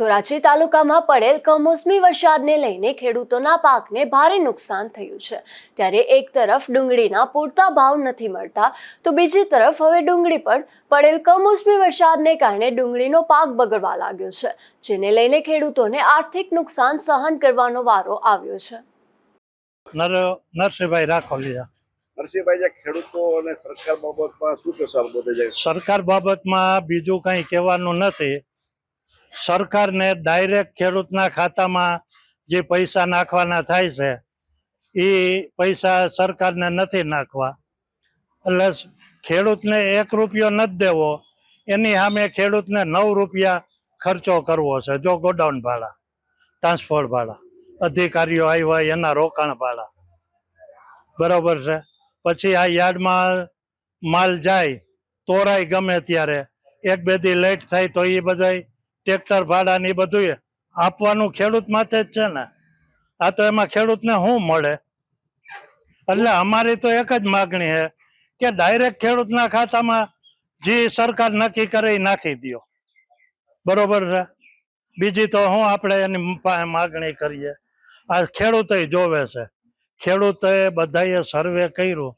ધોરાજી તાલુકામાં પડેલ કમોસમી વરસાદને લઈને ખેડૂતોના પાકને ભારે નુકસાન થયું છે। ત્યારે એક તરફ ડુંગળીના પૂરતા ભાવ નથી મળતા તો બીજી તરફ હવે ડુંગળી પર પડેલ કમોસમી વરસાદને કારણે ડુંગળીનો પાક બગડવા લાગ્યો છે, જેને લઈને ખેડૂતોને આર્થિક નુકસાન સહન કરવાનો વારો આવ્યો છે। નરસિંહભાઈ રાખોલિયા। નરસિંહભાઈ, ખેડૂતો અને સરકાર બાબતમાં શું કહેશો? સરકાર બાબતમાં બીજું કંઈ કહેવાનું નથી। સરકારને ડાયરેક્ટ ખેડૂતના ખાતામાં જે પૈસા નાખવાના થાય છે એ પૈસા સરકારને નથી નાખવા, એટલે ખેડૂતને 1 રૂપિયો નથી દેવો, એની સામે ખેડૂતને 9 રૂપિયા ખર્ચો કરવો છે। જો ગોડાઉન ભાડા, ટ્રાન્સપોર્ટ ભાડા, અધિકારીઓ આવ્યા એના રોકાણ ભાડા, બરોબર છે। પછી આ યાર્ડમાં માલ જાય તોરાય ગમે ત્યારે 1-2 દી લેટ થાય તો એ બધા ટ્રેક્ટર ભાડા ને બધું આપવાનું ખેડૂત માટે જ છે ને। આ તો એમાં ખેડૂતને શું મળે? એટલે અમારી તો એક જ માગણી છે કે ડાયરેક્ટ ખેડૂતના ખાતામાં જે સરકાર નક્કી કરે એ નાખી દો, બરોબર છે। બીજી તો હું આપણે એની માગણી કરીએ, આ ખેડૂતો જોવે છે। ખેડૂતોએ બધાએ સર્વે કર્યું,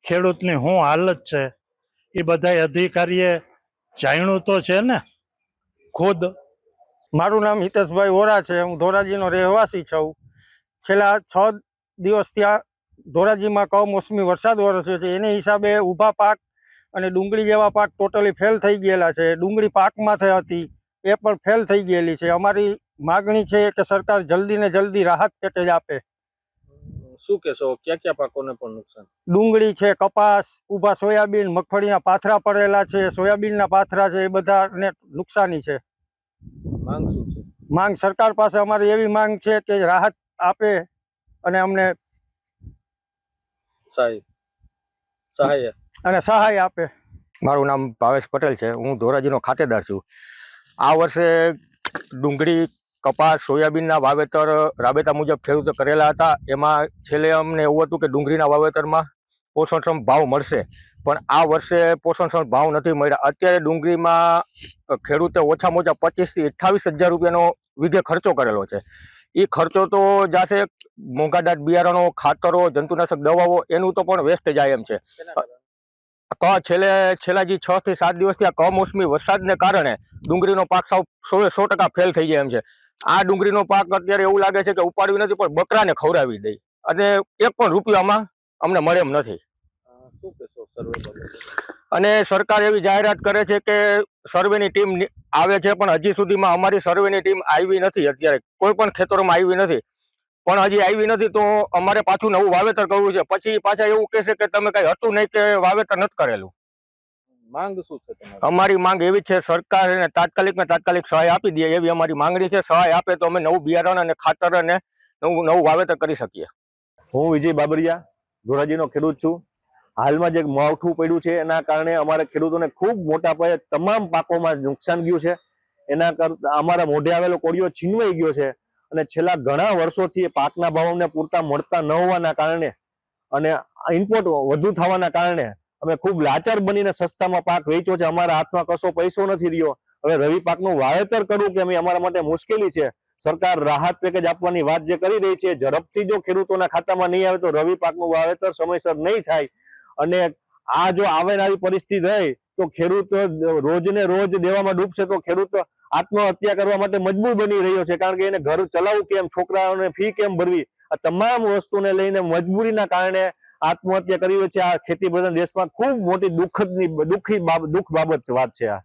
ખેડૂતની શું હાલત છે એ બધા અધિકારીએ જાણ્યું તો છે ને ખુદ। મારું નામ હિતેશભાઈ ઓરા છે। હું ધોરાજીનો રહેવાસી છું। છેલ્લા 6 દિવસથી આ ધોરાજીમાં કમોસમી વરસાદ વરસ્યો છે, એને હિસાબે ઊભા પાક અને ડુંગળી જેવા પાક ટોટલી ફેલ થઈ ગયેલા છે। ડુંગળી પાકમાં થઈ હતી એ પણ ફેલ થઈ ગયેલી છે। અમારી માગણી છે કે સરકાર જલ્દી ને જલ્દી રાહત પેકેજ આપે। શું કહેશો, કયા કયા પાકોને પણ નુકસાન? ડુંગળી છે, કપાસ, ઊભા સોયાબીન, મગફળીના પાથરા પડેલા છે, સોયાબીનના પાથરા છે, એ બધાને નુકસાની છે। માંગ શું છે? માંગ સરકાર પાસે અમારી એવી માંગ છે કે રાહત આપે અને અમને સહાય આપે। મારું નામ ભાવેશ પટેલ છે। હું ધોરાજીનો ખાતેદાર છું। આ વર્ષે ડુંગળી, કપાસ, સોયાબીનના વાવેતર રાબેતા મુજબ ખેડૂતો કરેલા હતા। એમાં છેલ્લે અમને એવું હતું કે ડુંગળીના વાવેતરમાં પોષણક્ષમ ભાવ મળશે, પણ આ વર્ષે પોષણક્ષમ ભાવ નથી મળ્યા। અત્યારે ડુંગળીમાં ખેડૂતે ઓછામાં ઓછા 25,000 થી 28,000 રૂપિયાનો વીઘે ખર્ચો કરેલો છે। એ ખર્ચો તો જાશે મોંઘાદાટ બિયારણો, ખાતરો, જંતુનાશક દવાઓ, એનું તો પણ વેસ્ટ જાય એમ છે। છેલ્લા જે 6 થી 7 દિવસથી આ કમોસમી વરસાદને કારણે ડુંગળીનો પાક સાવ 100% ફેલ થઈ જાય એમ છે। આ ડુંગળીનો પાક અત્યારે એવું લાગે છે કે ઉપાડવી નથી પણ બકરાને ખવડાવી દઈ, અને 1 પણ રૂપિયો આમાં અમને મળે એમ નથી। શું કહેશો સર્વે બાબતે? અને સરકાર એવી જાહેરાત કરે છે કે સર્વેની ટીમ આવે છે, પણ હજી સુધીમાં અમારી સર્વેની ટીમ આવી નથી। અત્યારે કોઈ પણ ખેતરોમાં આવી નથી, પણ હજી આવી નથી તો અમારે પાછું નવું વાવેતર કરવું છે। પછી પાછા એવું કહેશે કે તમે કઈ હતું નહીં કે વાવેતર નથી કરેલું। માંગ શું છે તમારી? અમારી માંગ એવી છે, સરકાર તાત્કાલિક સહાય આપી દે એવી અમારી માંગણી છે। સહાય આપે તો અમે નવું બિયારણ અને ખાતર અને નવું વાવેતર કરી શકીએ। હું વિજય બાબરિયા, ધોરાજીનો ખેડૂત છું। હાલમાં જે માવઠું પડ્યું છે એના કારણે અમારા ખેડૂતોને ખૂબ મોટા પાયે તમામ પાકોમાં નુકસાન ગયું છે। એના કરતા અમારા મોઢે આવેલો કોળિયો છીનવાઈ ગયો છે, અને છેલ્લા ઘણા વર્ષોથી પાકના ભાવ અમને પૂરતા મળતા ન હોવાના કારણે અને ઇમ્પોર્ટ વધુ થવાના કારણે અમે ખૂબ લાચાર બનીને સસ્તામાં પાક વેચ્યો છે। અમારા હાથમાં કશો પૈસો નથી રહ્યો। હવે રવિ પાકનું વાવેતર કરવું કે અમારા માટે મુશ્કેલી છે। સરકાર રાહત પેકેજ આપવાની વાત જે કરી રહી છે, ઝડપથી જો ખેડૂતોના ખાતામાં નહીં આવે તો રવિ પાકનું વાવેતર સમયસર નહીં થાય, અને આ જો આવનારી પરિસ્થિતિ રહે તો ખેડૂત રોજને રોજ દેવામાં ડૂબશે તો ખેડૂત આત્મહત્યા કરવા માટે મજબૂર બની રહ્યો છે, કારણ કે એને ઘર ચલાવવું કેમ, છોકરાઓને ફી કેમ ભરવી, આ તમામ વસ્તુને લઈને મજબૂરીના કારણે આત્મહત્યા કરી છે। આ ખેતી પ્રધાન દેશમાં ખૂબ મોટી દુઃખ બાબત વાત છે। આ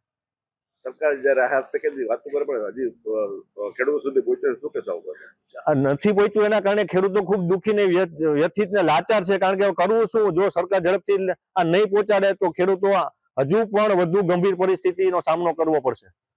સરકાર જયારે રાહત પેકેજની વાત કરે પણ હજી ખેડૂતો સુધી પહોંચ્યો શું કહેશો? નથી પહોંચ્યું એના કારણે ખેડૂતો ખૂબ દુઃખી ને વ્યથિત ને લાચાર છે, કારણ કે કરવું શું? જો સરકાર ઝડપથી આ નહીં પહોંચાડે તો ખેડૂતો હજુ પણ વધુ ગંભીર પરિસ્થિતિનો સામનો કરવો પડશે।